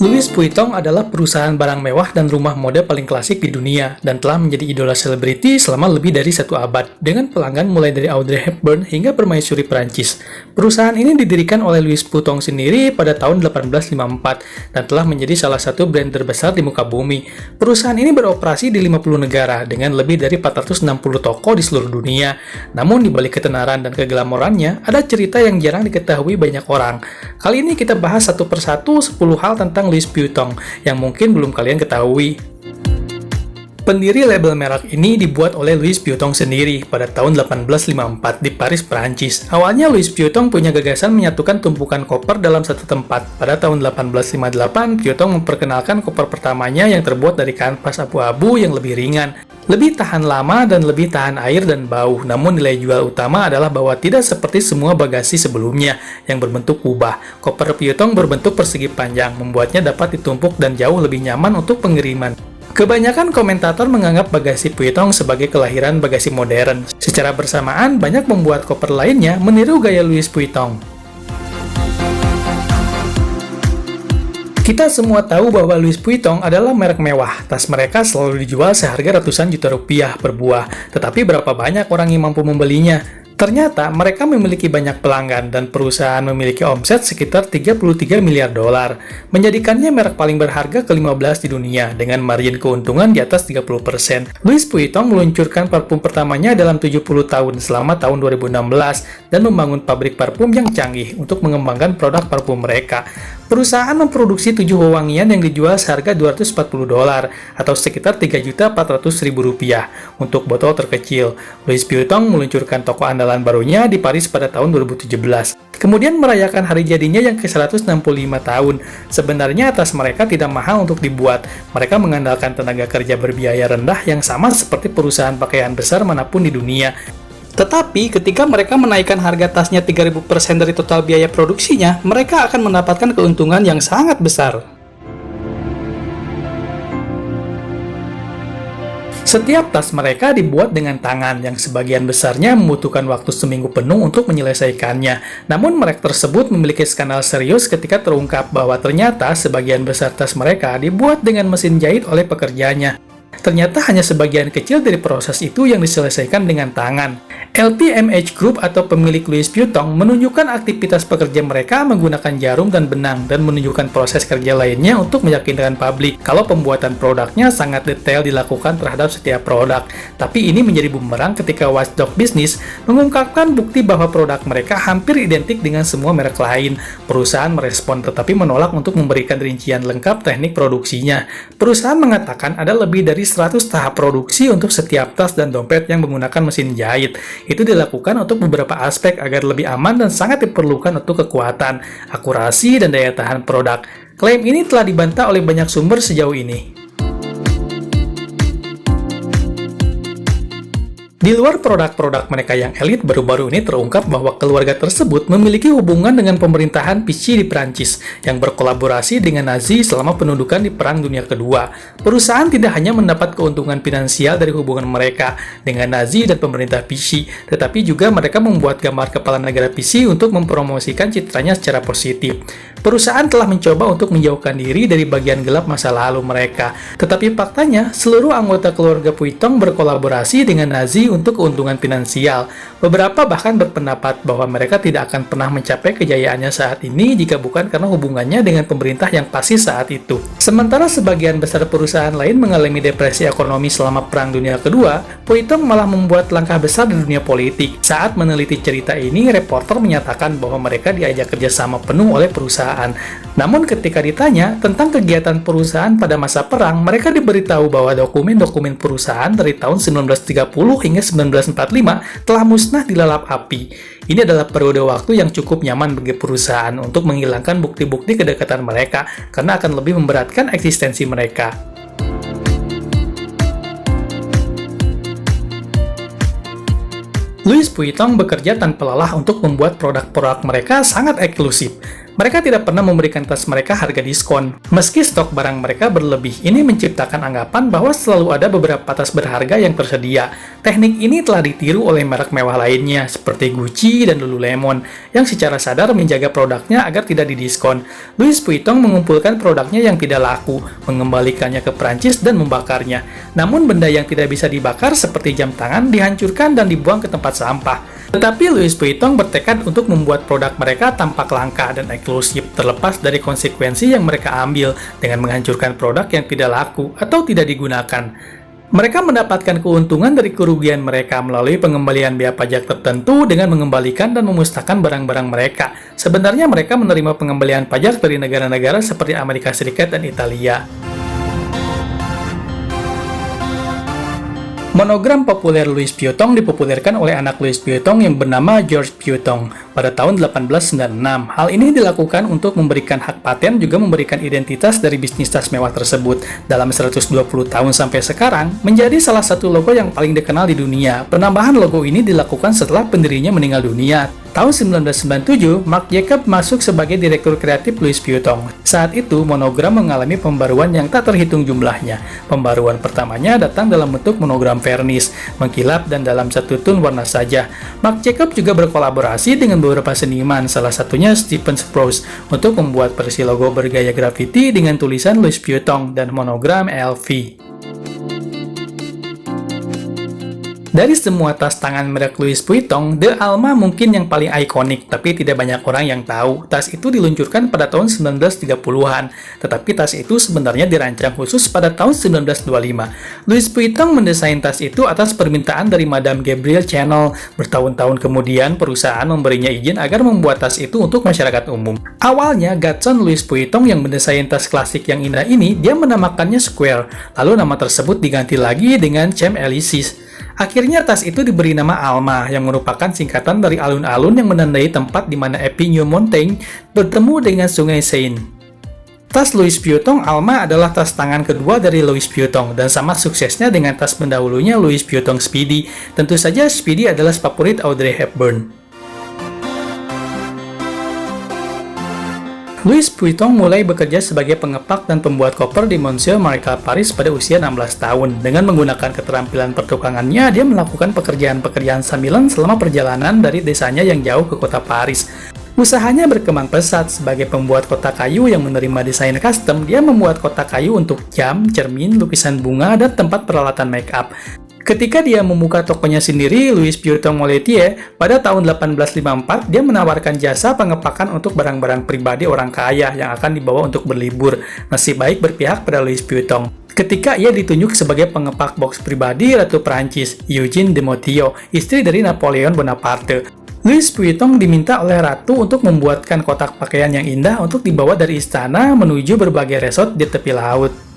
Louis Vuitton adalah perusahaan barang mewah dan rumah mode paling klasik di dunia dan telah menjadi idola selebriti selama lebih dari 1 abad dengan pelanggan mulai dari Audrey Hepburn hingga permaisuri Prancis. Perusahaan ini didirikan oleh Louis Vuitton sendiri pada tahun 1854 dan telah menjadi salah satu brand terbesar di muka bumi. Perusahaan ini beroperasi di 50 negara dengan lebih dari 460 toko di seluruh dunia. Namun di balik ketenaran dan keglamorannya, ada cerita yang jarang diketahui banyak orang. Kali ini kita bahas satu persatu 10 hal tentang Louis Vuitton yang mungkin belum kalian ketahui. Pendiri label merek ini dibuat oleh Louis Vuitton sendiri pada tahun 1854 di Paris, Prancis. Awalnya Louis Vuitton punya gagasan menyatukan tumpukan koper dalam satu tempat. Pada tahun 1858, Vuitton memperkenalkan koper pertamanya yang terbuat dari kanvas abu-abu yang lebih ringan, lebih tahan lama dan lebih tahan air dan bau. Namun nilai jual utama adalah bahwa tidak seperti semua bagasi sebelumnya yang berbentuk kubah. Koper Vuitton berbentuk persegi panjang, membuatnya dapat ditumpuk dan jauh lebih nyaman untuk pengiriman. Kebanyakan komentator menganggap bagasi Vuitton sebagai kelahiran bagasi modern. Secara bersamaan, banyak pembuat koper lainnya meniru gaya Louis Vuitton. Kita semua tahu bahwa Louis Vuitton adalah merek mewah. Tas mereka selalu dijual seharga ratusan juta rupiah per buah. Tetapi berapa banyak orang yang mampu membelinya? Ternyata mereka memiliki banyak pelanggan dan perusahaan memiliki omset sekitar 33 miliar dolar, menjadikannya merek paling berharga ke-15 di dunia dengan margin keuntungan di atas 30%. Louis Vuitton meluncurkan parfum pertamanya dalam 70 tahun selama tahun 2016 dan membangun pabrik parfum yang canggih untuk mengembangkan produk parfum mereka. Perusahaan memproduksi 7 wewangian yang dijual seharga 240 dolar atau sekitar 3.400.000 rupiah untuk botol terkecil. Louis Vuitton meluncurkan toko andalan barunya di Paris pada tahun 2017. Kemudian merayakan hari jadinya yang ke-165 tahun. Sebenarnya tas mereka tidak mahal untuk dibuat. Mereka mengandalkan tenaga kerja berbiaya rendah yang sama seperti perusahaan pakaian besar manapun di dunia. Tetapi ketika mereka menaikkan harga tasnya 3000% dari total biaya produksinya, mereka akan mendapatkan keuntungan yang sangat besar. Setiap tas mereka dibuat dengan tangan yang sebagian besarnya membutuhkan waktu seminggu penuh untuk menyelesaikannya. Namun merek tersebut memiliki skandal serius ketika terungkap bahwa ternyata sebagian besar tas mereka dibuat dengan mesin jahit oleh pekerjanya. Ternyata hanya sebagian kecil dari proses itu yang diselesaikan dengan tangan. LVMH Group atau pemilik Louis Vuitton menunjukkan aktivitas pekerja mereka menggunakan jarum dan benang dan menunjukkan proses kerja lainnya untuk meyakinkan publik kalau pembuatan produknya sangat detail dilakukan terhadap setiap produk. Tapi ini menjadi bumerang ketika Watchdog Business mengungkapkan bukti bahwa produk mereka hampir identik dengan semua merek lain. Perusahaan merespon tetapi menolak untuk memberikan rincian lengkap teknik produksinya. Perusahaan mengatakan ada lebih dari 100 tahap produksi untuk setiap tas dan dompet yang menggunakan mesin jahit. Itu dilakukan untuk beberapa aspek agar lebih aman dan sangat diperlukan untuk kekuatan, akurasi, dan daya tahan produk. Klaim ini telah dibantah oleh banyak sumber sejauh ini. Di luar produk-produk mereka yang elit, baru-baru ini terungkap bahwa keluarga tersebut memiliki hubungan dengan pemerintahan Vichy di Prancis yang berkolaborasi dengan Nazi selama pendudukan di Perang Dunia Kedua. Perusahaan tidak hanya mendapat keuntungan finansial dari hubungan mereka dengan Nazi dan pemerintah Vichy, tetapi juga mereka membuat gambar kepala negara Vichy untuk mempromosikan citranya secara positif. Perusahaan telah mencoba untuk menjauhkan diri dari bagian gelap masa lalu mereka, tetapi faktanya seluruh anggota keluarga Vuitton berkolaborasi dengan Nazi untuk keuntungan finansial. Beberapa bahkan berpendapat bahwa mereka tidak akan pernah mencapai kejayaannya saat ini jika bukan karena hubungannya dengan pemerintah yang pasis saat itu. Sementara sebagian besar perusahaan lain mengalami depresi ekonomi selama Perang Dunia Kedua, Vuitton malah membuat langkah besar di dunia politik. Saat meneliti cerita ini, reporter menyatakan bahwa mereka diajak kerjasama penuh oleh perusahaan. Namun ketika ditanya tentang kegiatan perusahaan pada masa perang, mereka diberitahu bahwa dokumen-dokumen perusahaan dari tahun 1930 hingga 1945 telah musnah dilalap api. Ini adalah periode waktu yang cukup nyaman bagi perusahaan untuk menghilangkan bukti-bukti kedekatan mereka karena akan lebih memberatkan eksistensi mereka. Louis Vuitton bekerja tanpa lelah untuk membuat produk-produk mereka sangat eksklusif. Mereka tidak pernah memberikan tas mereka harga diskon. Meski stok barang mereka berlebih, ini menciptakan anggapan bahwa selalu ada beberapa tas berharga yang tersedia. Teknik ini telah ditiru oleh merek mewah lainnya, seperti Gucci dan Lululemon, yang secara sadar menjaga produknya agar tidak didiskon. Louis Vuitton mengumpulkan produknya yang tidak laku, mengembalikannya ke Prancis dan membakarnya. Namun benda yang tidak bisa dibakar seperti jam tangan dihancurkan dan dibuang ke tempat sampah. Tetapi Louis Vuitton bertekad untuk membuat produk mereka tampak langka dan eksklusif, terlepas dari konsekuensi yang mereka ambil dengan menghancurkan produk yang tidak laku atau tidak digunakan. Mereka mendapatkan keuntungan dari kerugian mereka melalui pengembalian biaya pajak tertentu dengan mengembalikan dan memusnahkan barang-barang mereka. Sebenarnya mereka menerima pengembalian pajak dari negara-negara seperti Amerika Serikat dan Italia. Monogram populer Louis Vuitton dipopulerkan oleh anak Louis Vuitton yang bernama George Vuitton pada tahun 1896. Hal ini dilakukan untuk memberikan hak paten juga memberikan identitas dari bisnis tas mewah tersebut. Dalam 120 tahun sampai sekarang, menjadi salah satu logo yang paling dikenal di dunia. Penambahan logo ini dilakukan setelah pendirinya meninggal dunia. Tahun 1997, Marc Jacob masuk sebagai direktur kreatif Louis Vuitton. Saat itu, monogram mengalami pembaruan yang tak terhitung jumlahnya. Pembaruan pertamanya datang dalam bentuk monogram vernis, mengkilap dan dalam satu tone warna saja. Marc Jacob juga berkolaborasi dengan beberapa seniman, salah satunya Stephen Sprouse, untuk membuat versi logo bergaya graffiti dengan tulisan Louis Vuitton dan monogram LV. Dari semua tas tangan merek Louis Vuitton, The Alma mungkin yang paling ikonik, tapi tidak banyak orang yang tahu. Tas itu diluncurkan pada tahun 1930-an, tetapi tas itu sebenarnya dirancang khusus pada tahun 1925. Louis Vuitton mendesain tas itu atas permintaan dari Madame Gabrielle Chanel. Bertahun-tahun kemudian, perusahaan memberinya izin agar membuat tas itu untuk masyarakat umum. Awalnya, Gaston Louis Vuitton yang mendesain tas klasik yang indah ini, dia menamakannya Square, lalu nama tersebut diganti lagi dengan Champs-Élysées. Akhirnya tas itu diberi nama Alma, yang merupakan singkatan dari alun-alun yang menandai tempat di mana Épinay-Montaigne bertemu dengan sungai Seine. Tas Louis Vuitton Alma adalah tas tangan kedua dari Louis Vuitton, dan sama suksesnya dengan tas pendahulunya Louis Vuitton Speedy. Tentu saja Speedy adalah favorit Audrey Hepburn. Louis Vuitton mulai bekerja sebagai pengepak dan pembuat koper di Monsieur Marechal Paris pada usia 16 tahun. Dengan menggunakan keterampilan pertukangannya, dia melakukan pekerjaan-pekerjaan sambilan selama perjalanan dari desanya yang jauh ke kota Paris. Usahanya berkembang pesat. Sebagai pembuat kotak kayu yang menerima desain custom, dia membuat kotak kayu untuk jam, cermin, lukisan bunga, dan tempat peralatan make up. Ketika dia membuka tokonya sendiri, Louis Vuitton Mouletier, pada tahun 1854, dia menawarkan jasa pengepakan untuk barang-barang pribadi orang kaya yang akan dibawa untuk berlibur. Nasib baik berpihak pada Louis Vuitton. Ketika ia ditunjuk sebagai pengepak box pribadi Ratu Prancis, Eugène de Montillot, istri dari Napoleon Bonaparte. Louis Vuitton diminta oleh Ratu untuk membuatkan kotak pakaian yang indah untuk dibawa dari istana menuju berbagai resort di tepi laut.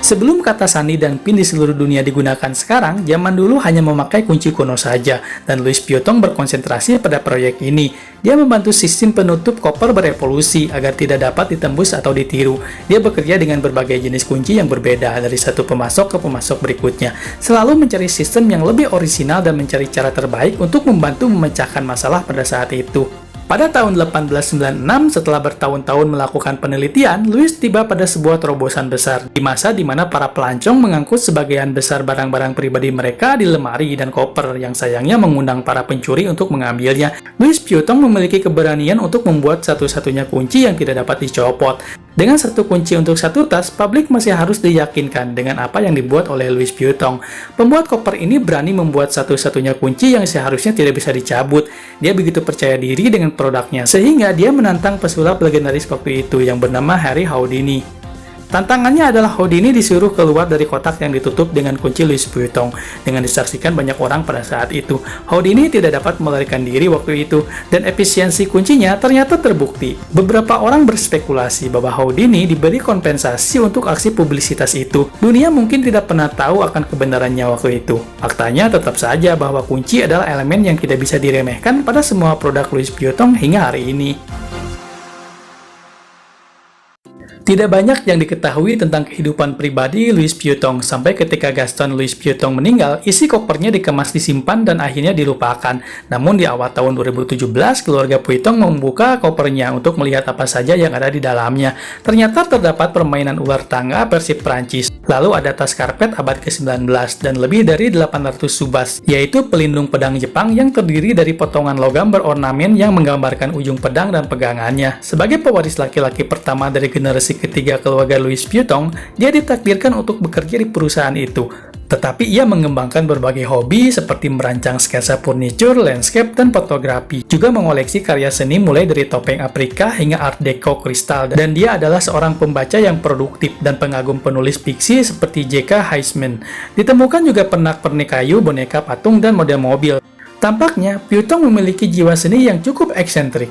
Sebelum kata sandi dan pin di seluruh dunia digunakan sekarang, zaman dulu hanya memakai kunci kuno saja, dan Louis Vuitton berkonsentrasi pada proyek ini. Dia membantu sistem penutup koper berevolusi agar tidak dapat ditembus atau ditiru. Dia bekerja dengan berbagai jenis kunci yang berbeda dari satu pemasok ke pemasok berikutnya, selalu mencari sistem yang lebih orisinal dan mencari cara terbaik untuk membantu memecahkan masalah pada saat itu. Pada tahun 1896, setelah bertahun-tahun melakukan penelitian, Louis tiba pada sebuah terobosan besar di masa di mana para pelancong mengangkut sebagian besar barang-barang pribadi mereka di lemari dan koper yang sayangnya mengundang para pencuri untuk mengambilnya. Louis Vuitton memiliki keberanian untuk membuat satu-satunya kunci yang tidak dapat dicopot. Dengan satu kunci untuk satu tas, publik masih harus diyakinkan dengan apa yang dibuat oleh Louis Vuitton. Pembuat koper ini berani membuat satu-satunya kunci yang seharusnya tidak bisa dicabut. Dia begitu percaya diri dengan produknya, sehingga dia menantang pesulap legendaris waktu itu yang bernama Harry Houdini. Tantangannya adalah Houdini disuruh keluar dari kotak yang ditutup dengan kunci Louis Vuitton. Dengan disaksikan banyak orang pada saat itu, Houdini tidak dapat melarikan diri waktu itu, dan efisiensi kuncinya ternyata terbukti. Beberapa orang berspekulasi bahwa Houdini diberi kompensasi untuk aksi publisitas itu. Dunia mungkin tidak pernah tahu akan kebenarannya waktu itu. Faktanya tetap saja bahwa kunci adalah elemen yang tidak bisa diremehkan pada semua produk Louis Vuitton hingga hari ini. Tidak banyak yang diketahui tentang kehidupan pribadi Louis Vuitton, sampai ketika Gaston Louis Vuitton meninggal, isi kopernya dikemas, disimpan, dan akhirnya dilupakan. Namun di awal tahun 2017, keluarga Vuitton membuka kopernya untuk melihat apa saja yang ada di dalamnya. Ternyata terdapat permainan ular tangga versi Prancis. Lalu ada tas karpet abad ke-19 dan lebih dari 800 subas, yaitu pelindung pedang Jepang yang terdiri dari potongan logam berornamen yang menggambarkan ujung pedang dan pegangannya. Sebagai pewaris laki-laki pertama dari generasi ketiga keluarga Louis Vuitton, dia ditakdirkan untuk bekerja di perusahaan itu. Tetapi ia mengembangkan berbagai hobi seperti merancang sketsa furniture, landscape, dan fotografi. Juga mengoleksi karya seni mulai dari topeng Afrika hingga art deco kristal. Dan dia adalah seorang pembaca yang produktif dan pengagum penulis fiksi seperti J.K. Heisman. Ditemukan juga pernak-pernik kayu, boneka patung, dan model mobil. Tampaknya, Vuitton memiliki jiwa seni yang cukup eksentrik.